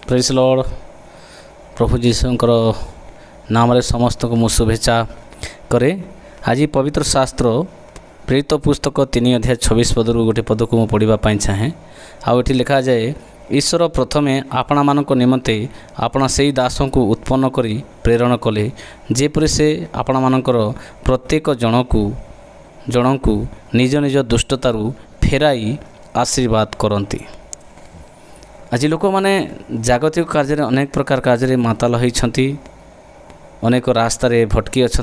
Praise Lord. प्रभु जीशुंकर नाम रे समस्त को मु शुभेच्छा करे। आज पवित्र शास्त्र प्रेरित पुस्तक 3 अध्याय 26 पदरू गोटे पद को मु पढ़ापी चाहे। आठ लिखा जाए, ईश्वर प्रथमे आपणा मानक निमंते आपणा सेई दासों को उत्पन्न करी प्रेरण कले, जेपरि से आपणा मानकर प्रत्येक जनकू निज निज दुष्टतारू फेराई आशीर्वाद करती। आज लोक मैंने जागतिक कार्य अनेक प्रकार कार्य माताल होती, अनेक रास्तार भटकी अच्छा,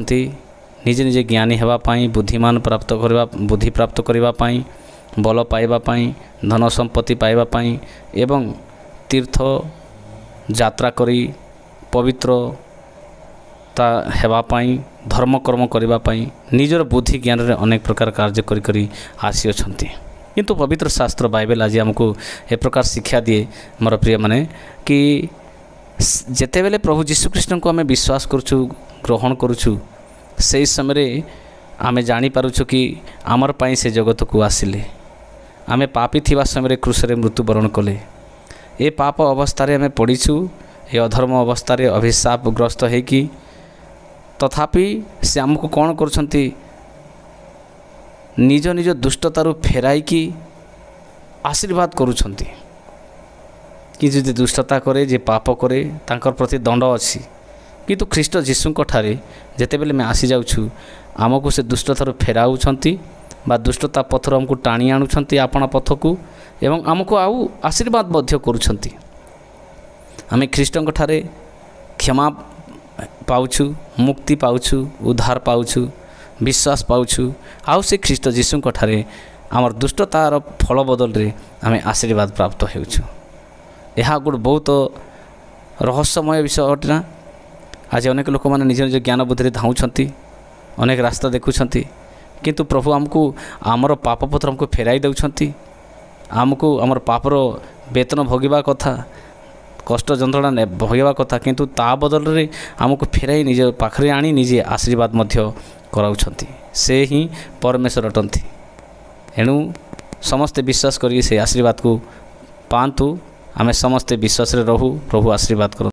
निजे निजे ज्ञानी होगापाई, बुद्धिमान प्राप्त करवा, बुद्धि प्राप्त करने, बल पाइबापी, धन संपत्ति पाइबापी एवं तीर्थ यात्रा करी पवित्रता हेबापी, धर्मकर्म करने, निजर बुद्धि ज्ञान रे अनेक प्रकार कार्य करी आसी अछंती। किंतु पवित्र शास्त्र बाइबल आज आमको ए प्रकार शिक्षा दिए मोर प्रिय माने कि जेते बेले प्रभु जीशुकृष्ण को आम विश्वास करुछु, ग्रहण करुछु, से समय आम जानीपारुछु कि आमर पाई से जगत को आसिले। आम पापी थिबा समय क्रूसरे मृत्युवरण कले। ए पाप अवस्था आम पड़ीछु, ए अधर्म अवस्था अभिशाप ग्रस्त होकि तथापि से आमको कौन करुछंती, निज निज दुष्टतारू फेराइकी आशीर्वाद करुछंती। कि जदि दुष्टता करे, जे पाप करे, तांकर प्रति दंड अच्छी। किंतु ख्रीष्ट जीशुंक ठारे जेते बेले मैं आसी जाउछु, आमको से दुष्टतारू फेराउछंती बा दुष्टता पथर आमको टाणी आणुछंती आपणा पथकू, एवं आमको आउ आशीर्वाद मध्य करुछंती। आमे ख्रीष्टंक ठारे क्षमा पाउछु, मुक्ति पाउछु, उद्धार पाउछु, विश्वास पाउछु। आउ से ख्रीष्ट जीशुंक ठारे आमर दुष्टतार फल बदल रे आमे आशीर्वाद प्राप्त हेउछु। यह गोटे बहुत रहस्यमय विषय अटना। आज अनेक लोक मैंने निज निज ज्ञान बुद्धि धाऊँगी, अनेक रास्ता देखुंट, किंतु प्रभु आमको आमर पाप पत्र आमको फेराई दौरान, आमको आमर पापर वेतन भोगवा कथा, कष्ट जंत्रणा भोगवा कथा, किंतु ता बदल रे आमको फेराई निज पाखरे आनी निजे आशीर्वाद मध्य कराउछंती। से ही परमेश्वर अटंती। एणु समस्ते विश्वास करी से आशीर्वाद को पांतु। आमे समस्ते विश्वास रे रहू। प्रभु आशीर्वाद करूँ।